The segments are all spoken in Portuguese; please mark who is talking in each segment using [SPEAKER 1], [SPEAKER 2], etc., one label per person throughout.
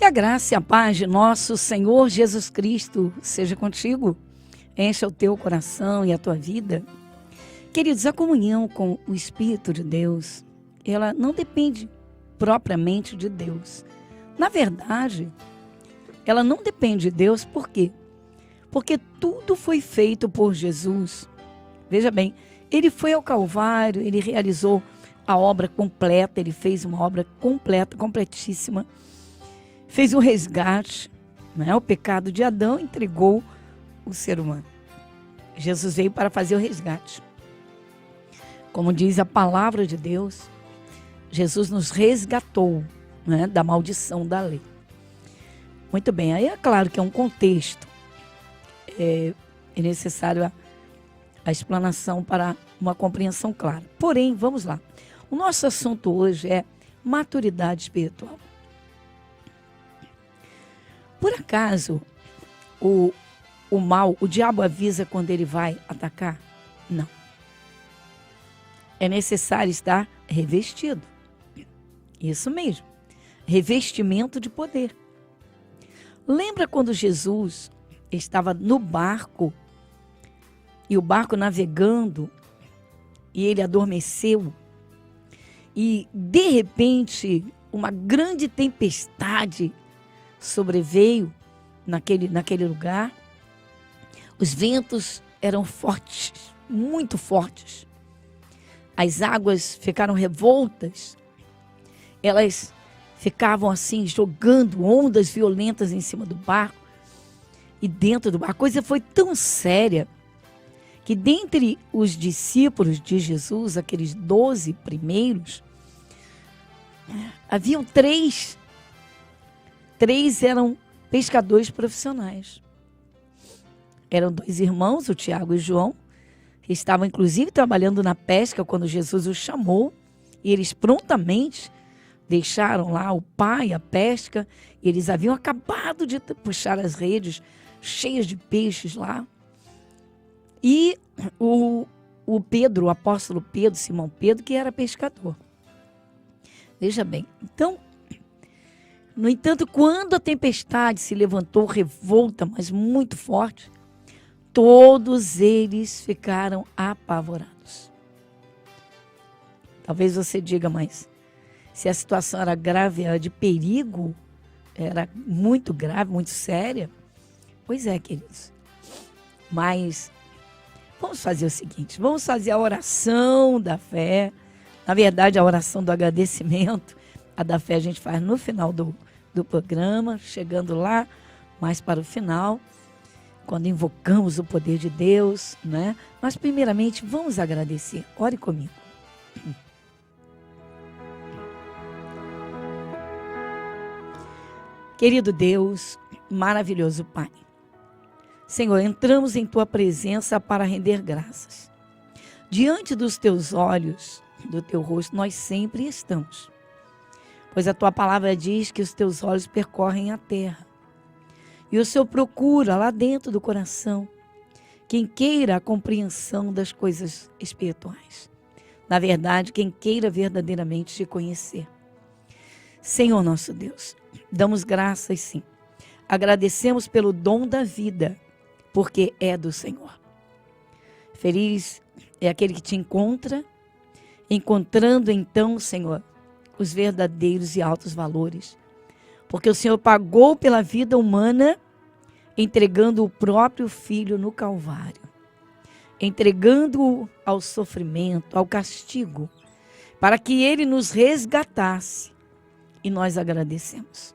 [SPEAKER 1] Que a graça e a paz de nosso Senhor Jesus Cristo seja contigo, encha o teu coração e a tua vida. Queridos, a comunhão com o Espírito de Deus, ela não depende propriamente de Deus. Na verdade, ela não depende de Deus, por quê? Porque tudo foi feito por Jesus. Veja bem, ele foi ao Calvário, ele realizou a obra completa, ele fez uma obra completa, completíssima. Fez o resgate, né? O pecado de Adão entregou o ser humano. Jesus veio para fazer o resgate. Como diz a palavra de Deus, Jesus nos resgatou, né, da maldição da lei. Muito bem, aí é claro que é um contexto. É necessário a explanação para uma compreensão clara. Porém, vamos lá. O nosso assunto hoje é maturidade espiritual. Por acaso, o mal, o diabo avisa quando ele vai atacar? Não. É necessário estar revestido. Isso mesmo. Revestimento de poder. Lembra quando Jesus estava no barco e o barco navegando e ele adormeceu e de repente uma grande tempestade sobreveio naquele lugar. Os ventos eram fortes, muito fortes. As águas ficaram revoltas. Elas ficavam assim, jogando ondas violentas em cima do barco e dentro do barco. A coisa foi tão séria que dentre os discípulos de Jesus, aqueles 12 primeiros, haviam três eram pescadores profissionais. Eram 2 irmãos, o Tiago e o João, que estavam inclusive trabalhando na pesca quando Jesus os chamou. E eles prontamente deixaram lá o pai, a pesca. E eles haviam acabado de puxar as redes cheias de peixes lá. E o Pedro, o apóstolo Pedro, Simão Pedro, que era pescador. Veja bem, então, no entanto, quando a tempestade se levantou, revolta, mas muito forte, todos eles ficaram apavorados. Talvez você diga, mas se a situação era grave, era de perigo, era muito grave, muito séria. Pois é, queridos. Mas vamos fazer o seguinte, vamos fazer a oração da fé. Na verdade, a oração do agradecimento, a da fé a gente faz no final do programa, chegando lá mais para o final, quando invocamos o poder de Deus, né? Mas primeiramente vamos agradecer. Ore comigo. Querido Deus, maravilhoso Pai, Senhor, entramos em Tua presença para render graças. Diante dos Teus olhos, do Teu rosto, nós sempre estamos. Pois a Tua palavra diz que os Teus olhos percorrem a terra. E o Senhor procura lá dentro do coração quem queira a compreensão das coisas espirituais. Na verdade, quem queira verdadeiramente te conhecer. Senhor nosso Deus, damos graças sim. Agradecemos pelo dom da vida, porque é do Senhor. Feliz é aquele que te encontra, encontrando então, Senhor, os verdadeiros e altos valores. Porque o Senhor pagou pela vida humana, entregando o próprio Filho no Calvário. Entregando-o ao sofrimento, ao castigo, para que Ele nos resgatasse. E nós agradecemos.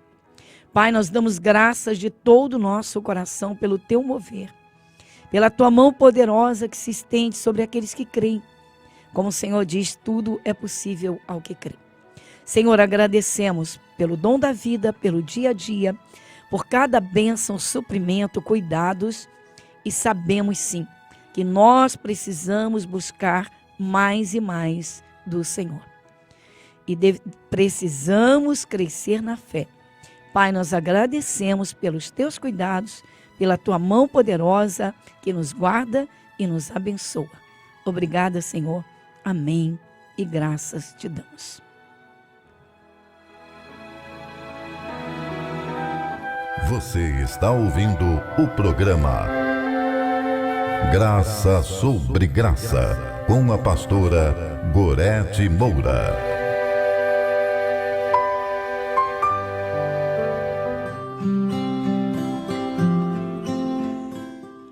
[SPEAKER 1] Pai, nós damos graças de todo o nosso coração pelo Teu mover. Pela Tua mão poderosa que se estende sobre aqueles que creem. Como o Senhor diz, tudo é possível ao que crê. Senhor, agradecemos pelo dom da vida, pelo dia a dia, por cada bênção, suprimento, cuidados, e sabemos sim que nós precisamos buscar mais e mais do Senhor. E precisamos crescer na fé. Pai, nós agradecemos pelos Teus cuidados, pela Tua mão poderosa que nos guarda e nos abençoa. Obrigada, Senhor. Amém. E graças te damos.
[SPEAKER 2] Você está ouvindo o programa Graça sobre Graça, com a pastora Gorete Moura.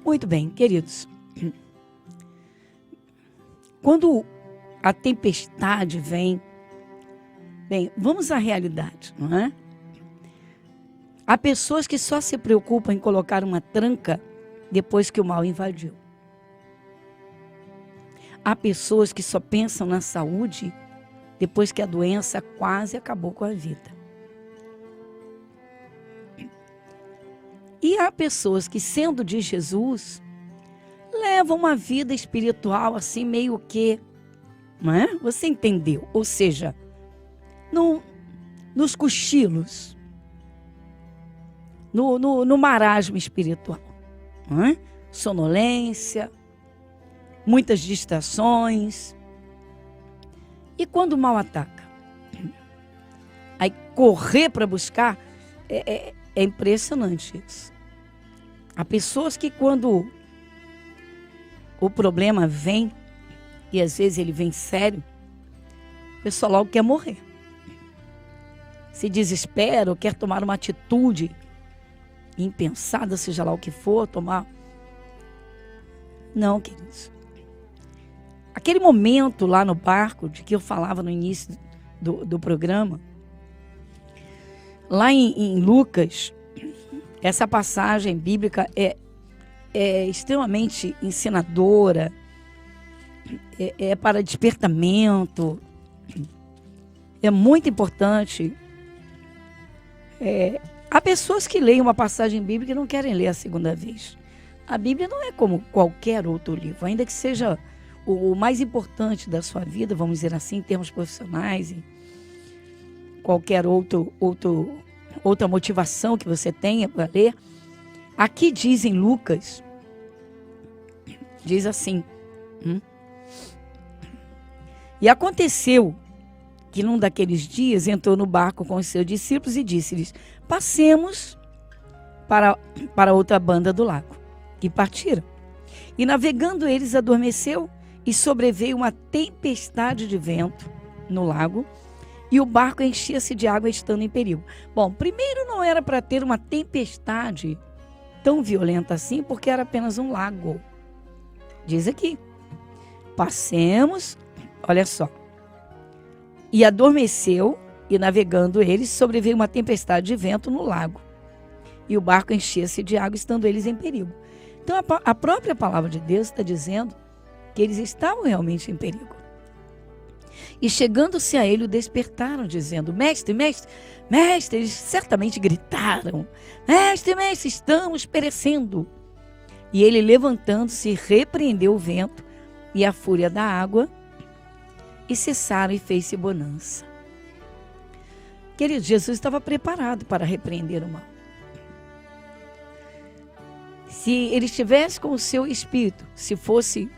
[SPEAKER 1] Muito bem, queridos. Quando a tempestade vem, bem, vamos à realidade, não é? Há pessoas que só se preocupam em colocar uma tranca depois que o mal invadiu. Há pessoas que só pensam na saúde depois que a doença quase acabou com a vida. E há pessoas que, sendo de Jesus, levam uma vida espiritual assim meio que, não é? Você entendeu? Ou seja, nos cochilos, no marasmo espiritual, não é? Sonolência, muitas distrações. E quando o mal ataca, aí correr para buscar, é impressionante isso. Há pessoas que quando o problema vem, e às vezes ele vem sério, a pessoa logo quer morrer. Se desespera ou quer tomar uma atitude impensada, seja lá o que for, tomar. Não, queridos. Aquele momento lá no barco, de que eu falava no início do programa, lá em Lucas, essa passagem bíblica é extremamente ensinadora, é para despertamento, é muito importante. Há pessoas que leem uma passagem bíblica e não querem ler a segunda vez. A Bíblia não é como qualquer outro livro, ainda que seja o mais importante da sua vida, vamos dizer assim, em termos profissionais, e qualquer outra motivação que você tenha para ler. Aqui diz em Lucas, diz assim, E aconteceu que num daqueles dias entrou no barco com os seus discípulos e disse-lhes: passemos para outra banda do lago. E partiram. E navegando eles adormeceu e sobreveio uma tempestade de vento no lago e o barco enchia-se de água estando em perigo. Bom, primeiro não era para ter uma tempestade tão violenta assim, porque era apenas um lago. Diz aqui, passemos, olha só. E adormeceu, e navegando eles, sobreveio uma tempestade de vento no lago. E o barco enchia-se de água, estando eles em perigo. Então, a própria palavra de Deus está dizendo que eles estavam realmente em perigo. E chegando-se a ele, o despertaram, dizendo: mestre, mestre, mestre, eles certamente gritaram: mestre, mestre, estamos perecendo. E ele, levantando-se, repreendeu o vento e a fúria da água, e cessaram e fez-se bonança. Querido, Jesus estava preparado para repreender o mal. Se ele estivesse com o seu espírito, se fosse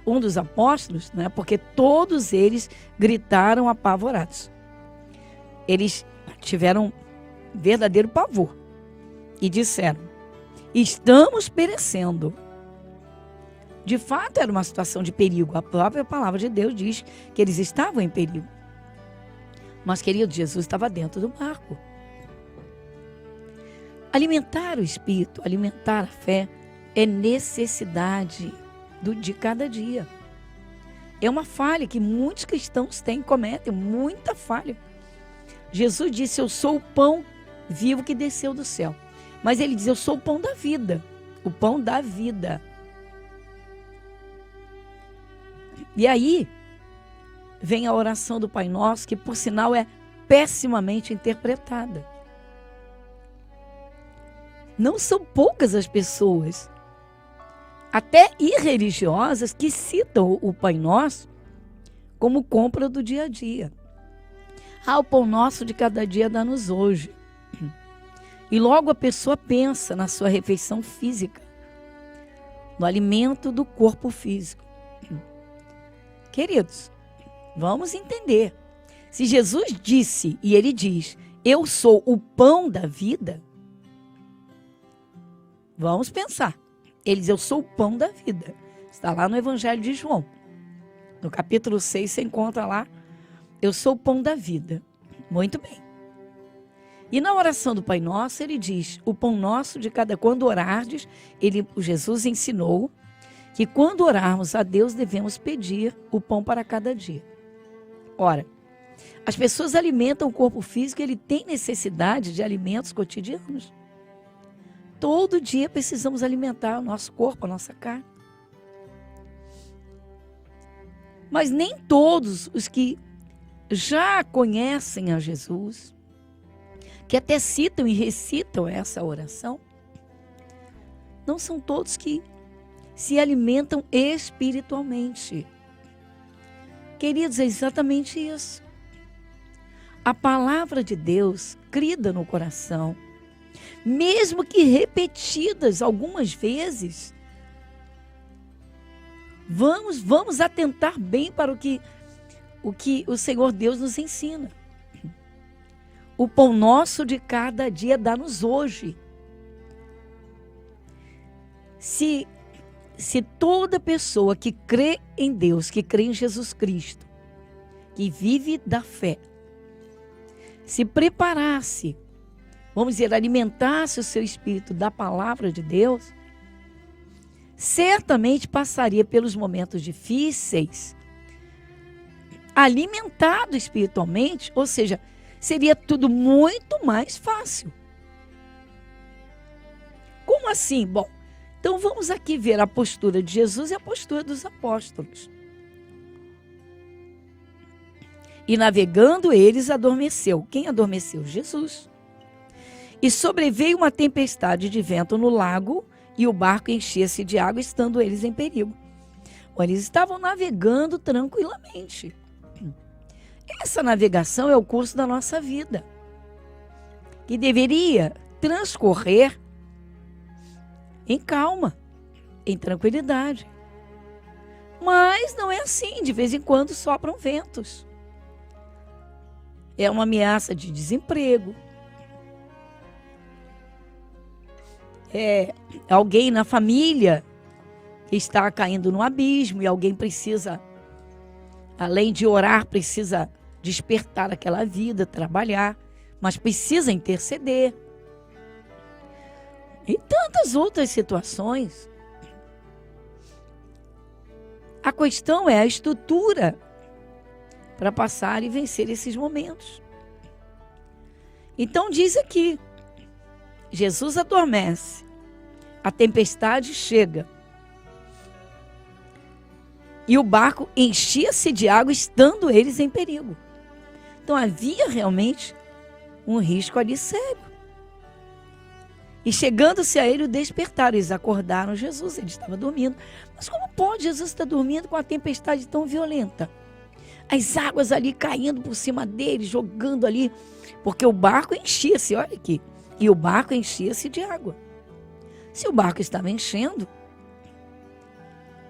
[SPEAKER 1] um dos apóstolos, né, porque todos eles gritaram apavorados. Eles tiveram verdadeiro pavor e disseram: estamos perecendo. De fato, era uma situação de perigo. A própria palavra de Deus diz que eles estavam em perigo. Mas, querido, Jesus estava dentro do barco. Alimentar o espírito, alimentar a fé, é necessidade de cada dia. É uma falha que muitos cristãos cometem, muita falha. Jesus disse: eu sou o pão vivo que desceu do céu. Mas ele diz: eu sou o pão da vida. O pão da vida. E aí vem a oração do Pai Nosso, que por sinal é pessimamente interpretada. Não são poucas as pessoas, até irreligiosas, que citam o Pai Nosso como compra do dia a dia. O pão nosso de cada dia dá-nos hoje. E logo a pessoa pensa na sua refeição física, no alimento do corpo físico. Queridos, vamos entender. Se Jesus disse, e ele diz: eu sou o pão da vida, Vamos pensar. Ele diz, eu sou o pão da vida. Está lá no Evangelho de João. No capítulo 6, você encontra lá, eu sou o pão da vida. Muito bem. E na oração do Pai Nosso, ele diz, o pão nosso de cada... Quando orardes, Jesus ensinou que quando orarmos a Deus, devemos pedir o pão para cada dia. Ora, as pessoas alimentam o corpo físico, ele tem necessidade de alimentos cotidianos. Todo dia precisamos alimentar o nosso corpo, a nossa carne. Mas nem todos os que já conhecem a Jesus, que até citam e recitam essa oração, não são todos que se alimentam espiritualmente. Queridos, é exatamente isso. A palavra de Deus, crida no coração, mesmo que repetidas algumas vezes, vamos atentar bem para o que o Senhor Deus nos ensina. O pão nosso de cada dia dá-nos hoje. Se toda pessoa que crê em Deus, que crê em Jesus Cristo, que vive da fé, se preparasse, vamos dizer, alimentasse o seu espírito da palavra de Deus, certamente passaria pelos momentos difíceis, alimentado espiritualmente, ou seja, seria tudo muito mais fácil. Como assim? Bom, então vamos aqui ver a postura de Jesus e a postura dos apóstolos. E navegando eles, adormeceu. Quem adormeceu? Jesus. E sobreveio uma tempestade de vento no lago, e o barco enchia-se de água, estando eles em perigo. Bom, eles estavam navegando tranquilamente. Essa navegação é o curso da nossa vida, que deveria transcorrer em calma, em tranquilidade. Mas não é assim, de vez em quando sopram ventos. É uma ameaça de desemprego. É alguém na família que está caindo no abismo e alguém precisa, além de orar, precisa despertar aquela vida, trabalhar, mas precisa interceder. E tantas outras situações. A questão é a estrutura para passar e vencer esses momentos. Então diz aqui, Jesus adormece, a tempestade chega e o barco enchia-se de água, estando eles em perigo. Então havia realmente um risco ali sério. E chegando-se a ele, o despertaram. Eles acordaram Jesus, ele estava dormindo. Mas como pode Jesus estar dormindo com uma tempestade tão violenta? As águas ali caindo por cima dele, jogando ali, porque o barco enchia-se, olha aqui. E o barco enchia-se de água. Se o barco estava enchendo,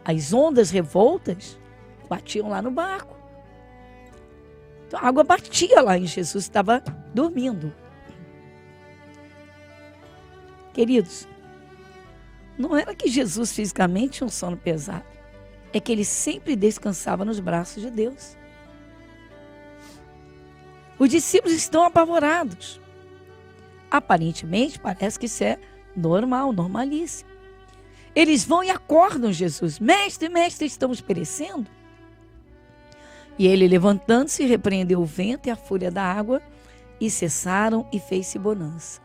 [SPEAKER 1] as ondas revoltas batiam lá no barco. Então a água batia lá e Jesus estava dormindo. Queridos, não era que Jesus fisicamente tinha um sono pesado, é que ele sempre descansava nos braços de Deus. Os discípulos estão apavorados. Aparentemente, parece que isso é normal, normalíssimo. Eles vão e acordam Jesus. Mestre, mestre, estamos perecendo. E ele, levantando-se, repreendeu o vento e a fúria da água, e cessaram e fez-se bonança.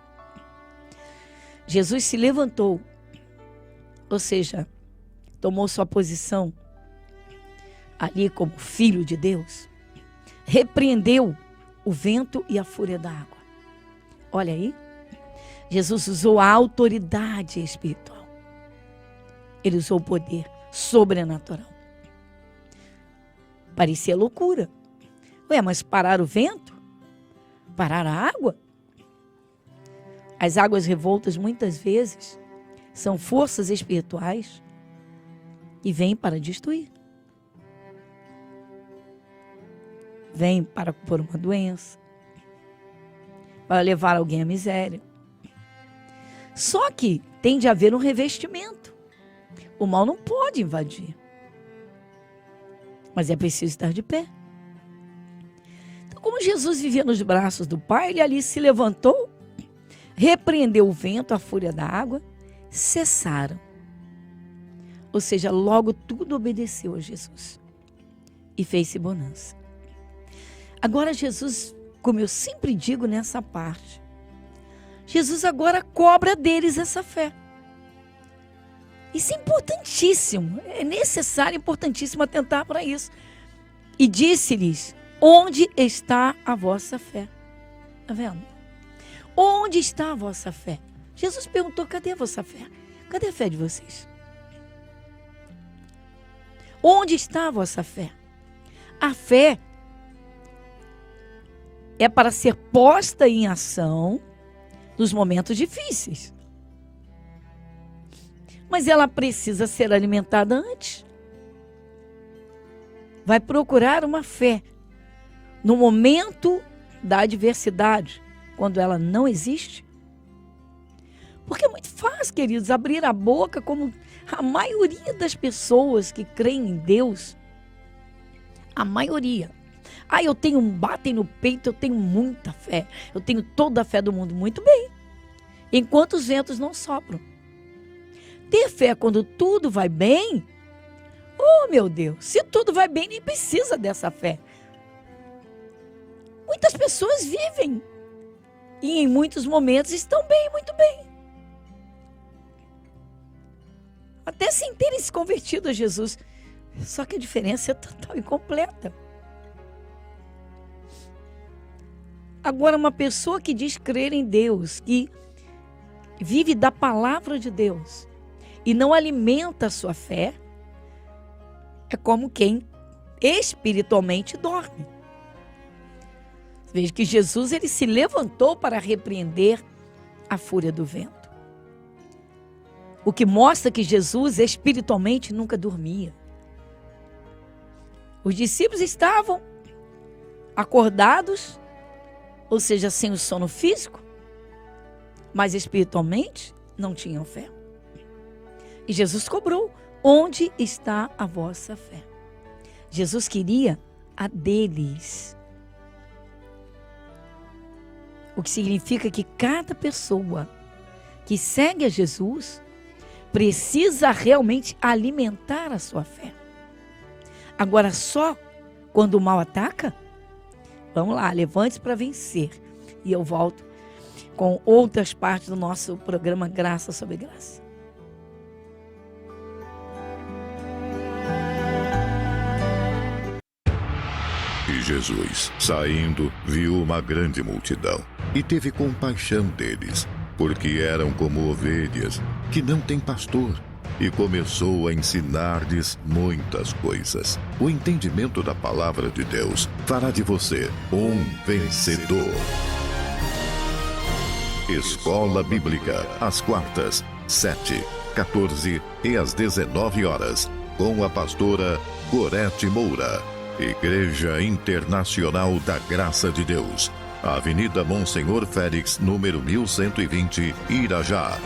[SPEAKER 1] Jesus se levantou, ou seja, tomou sua posição ali como filho de Deus, repreendeu o vento e a fúria da água. Olha aí, Jesus usou a autoridade espiritual. Ele usou o poder sobrenatural. Parecia loucura. Ué, mas parar o vento? Parar a água? As águas revoltas, muitas vezes, são forças espirituais que vêm para destruir. Vêm para pôr uma doença, para levar alguém à miséria. Só que tem de haver um revestimento. O mal não pode invadir. Mas é preciso estar de pé. Então, como Jesus vivia nos braços do Pai, ele ali se levantou, repreendeu o vento, a fúria da água, cessaram. Ou seja, logo tudo obedeceu a Jesus e fez-se bonança. Agora Jesus, como eu sempre digo nessa parte, Jesus agora cobra deles essa fé. Isso é importantíssimo, é necessário, importantíssimo atentar para isso. E disse-lhes, onde está a vossa fé? Está vendo? Onde está a vossa fé? Jesus perguntou, cadê a vossa fé? Cadê a fé de vocês? Onde está a vossa fé? A fé é para ser posta em ação nos momentos difíceis. Mas ela precisa ser alimentada antes. Vai procurar uma fé no momento da adversidade, quando ela não existe. Porque é muito fácil, queridos, abrir a boca como a maioria das pessoas que creem em Deus. A maioria. Eu tenho batem no peito, eu tenho muita fé. Eu tenho toda a fé do mundo. Muito bem. Enquanto os ventos não sopram. Ter fé quando tudo vai bem? Oh, meu Deus, se tudo vai bem, nem precisa dessa fé. Muitas pessoas vivem e em muitos momentos estão bem, muito bem. Até sem terem se convertido a Jesus. Só que a diferença é total e completa. Agora, uma pessoa que diz crer em Deus, que vive da palavra de Deus e não alimenta a sua fé, é como quem espiritualmente dorme. Veja que Jesus ele se levantou para repreender a fúria do vento. O que mostra que Jesus espiritualmente nunca dormia. Os discípulos estavam acordados, ou seja, sem o sono físico, mas espiritualmente não tinham fé. E Jesus cobrou, onde está a vossa fé? Jesus queria a deles. O que significa que cada pessoa que segue a Jesus precisa realmente alimentar a sua fé. Agora, só quando o mal ataca? Vamos lá, levante-se para vencer. E eu volto com outras partes do nosso programa Graça sobre Graça.
[SPEAKER 2] E Jesus, saindo, viu uma grande multidão e teve compaixão deles, porque eram como ovelhas que não têm pastor, e começou a ensinar-lhes muitas coisas. O entendimento da palavra de Deus fará de você um vencedor. Escola Bíblica, às quartas, 7, 14 e às 19 horas, com a pastora Gorete Moura. Igreja Internacional da Graça de Deus, Avenida Monsenhor Félix, número 1120, Irajá.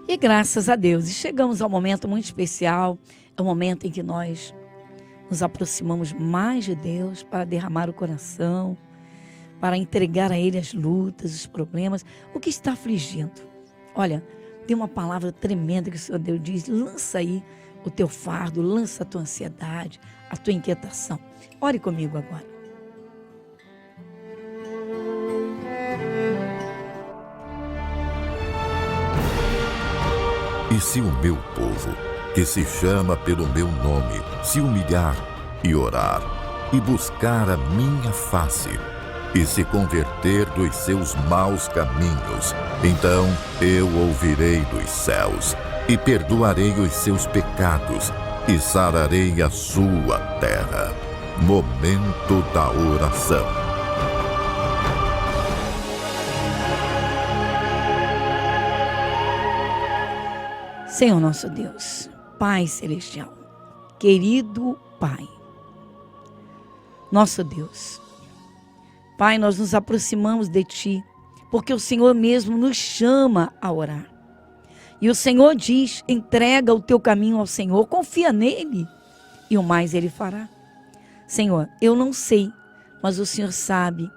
[SPEAKER 1] E graças a Deus, e chegamos ao momento muito especial, é o momento em que nós nos aproximamos mais de Deus para derramar o coração, para entregar a Ele as lutas, os problemas, o que está afligindo. Olha, tem uma palavra tremenda que o Senhor Deus diz, lança aí o teu fardo, lança a tua ansiedade, a tua inquietação. Ore comigo agora.
[SPEAKER 2] E se o meu povo, que se chama pelo meu nome, se humilhar e orar, e buscar a minha face, e se converter dos seus maus caminhos, então eu ouvirei dos céus, e perdoarei os seus pecados, e sararei a sua terra. Momento da oração.
[SPEAKER 1] Senhor nosso Deus, Pai Celestial, querido Pai, nosso Deus, Pai, nós nos aproximamos de Ti, porque o Senhor mesmo nos chama a orar. E o Senhor diz, entrega o teu caminho ao Senhor, confia nele e o mais Ele fará. Senhor, eu não sei, mas o Senhor sabe.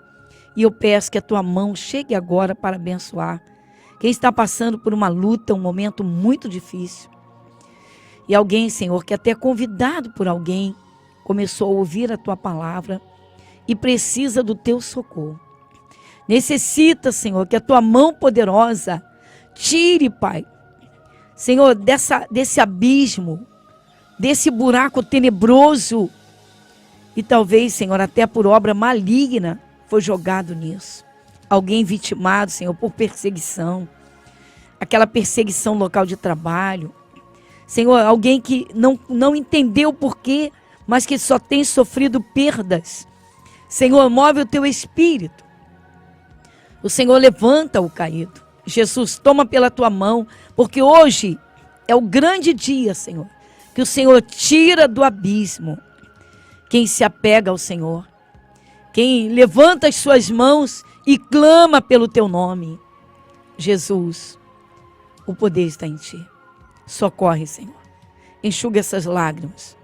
[SPEAKER 1] E eu peço que a tua mão chegue agora para abençoar quem está passando por uma luta, um momento muito difícil. E alguém, Senhor, que até convidado por alguém, começou a ouvir a tua palavra e precisa do teu socorro. Necessita, Senhor, que a tua mão poderosa tire, Pai, Senhor, desse abismo, desse buraco tenebroso, e talvez, Senhor, até por obra maligna, foi jogado nisso. Alguém vitimado, Senhor, por perseguição, aquela perseguição local de trabalho. Senhor, alguém que não entendeu o porquê, mas que só tem sofrido perdas. Senhor, move o teu espírito. O Senhor levanta o caído. Jesus, toma pela tua mão, porque hoje é o grande dia, Senhor, que o Senhor tira do abismo quem se apega ao Senhor, quem levanta as suas mãos e clama pelo teu nome. Jesus, o poder está em ti. Socorre, Senhor. Enxuga essas lágrimas.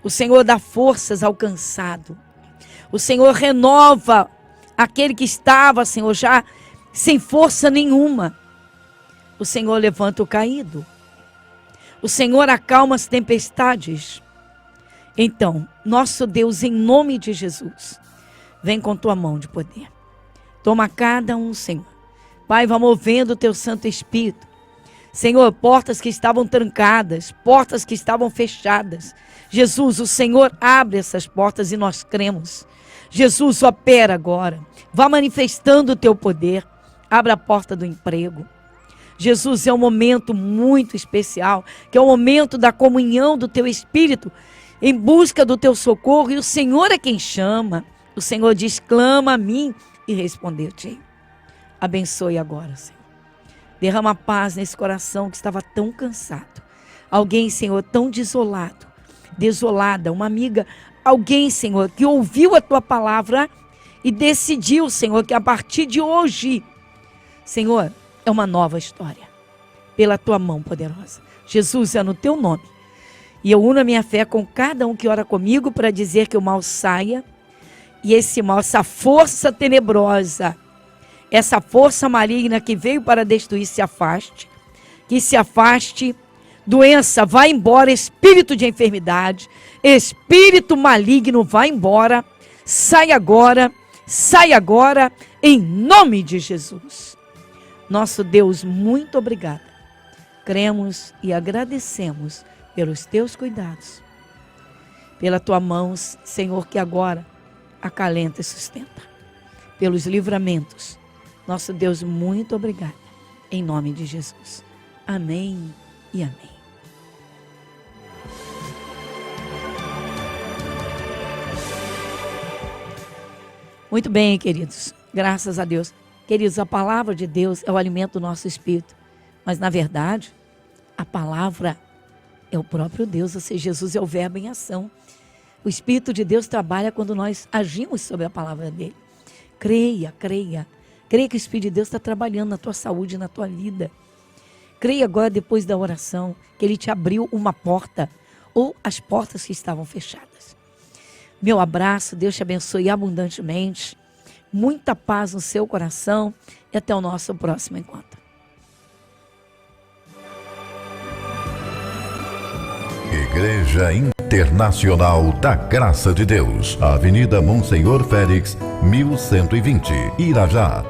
[SPEAKER 1] O Senhor dá forças ao cansado. O Senhor renova aquele que estava, Senhor, já sem força nenhuma. O Senhor levanta o caído. O Senhor acalma as tempestades. Então, nosso Deus, em nome de Jesus, vem com tua mão de poder. Toma cada um, Senhor. Pai, vai movendo o teu Santo Espírito. Senhor, portas que estavam trancadas, portas que estavam fechadas. Jesus, o Senhor abre essas portas e nós cremos. Jesus, opera agora. Vá manifestando o teu poder. Abra a porta do emprego. Jesus, é um momento muito especial, que é o momento da comunhão do teu Espírito, em busca do teu socorro, e o Senhor é quem chama. O Senhor diz, clama a mim e respondeu-te. Abençoe agora, Senhor. Derrama paz nesse coração que estava tão cansado. Alguém, Senhor, tão desolado, desolada, uma amiga, alguém, Senhor, que ouviu a tua palavra e decidiu, Senhor, que a partir de hoje, Senhor, é uma nova história, pela tua mão poderosa. Jesus, é no teu nome. E eu uno a minha fé com cada um que ora comigo para dizer que o mal saia. E esse mal, essa força tenebrosa, essa força maligna que veio para destruir, se afaste. Que se afaste. Doença, vai embora. Espírito de enfermidade, espírito maligno, vai embora. Sai agora, em nome de Jesus. Nosso Deus, muito obrigada. Cremos e agradecemos pelos teus cuidados, pela tua mão, Senhor, que agora acalenta e sustenta, pelos livramentos. Nosso Deus, muito obrigada, em nome de Jesus. Amém e amém. Muito bem, queridos, graças a Deus. Queridos, a palavra de Deus é o alimento do nosso espírito, mas na verdade, a palavra é o próprio Deus, ou seja, Jesus é o verbo em ação. O Espírito de Deus trabalha quando nós agimos sobre a palavra dele. Creia. Creia que o Espírito de Deus está trabalhando na tua saúde, na tua vida. Creia agora, depois da oração, que ele te abriu uma porta, ou as portas que estavam fechadas. Meu abraço, Deus te abençoe abundantemente. Muita paz no seu coração e até o nosso próximo encontro.
[SPEAKER 2] Igreja Internacional da Graça de Deus, Avenida Monsenhor Félix, 1120, Irajá.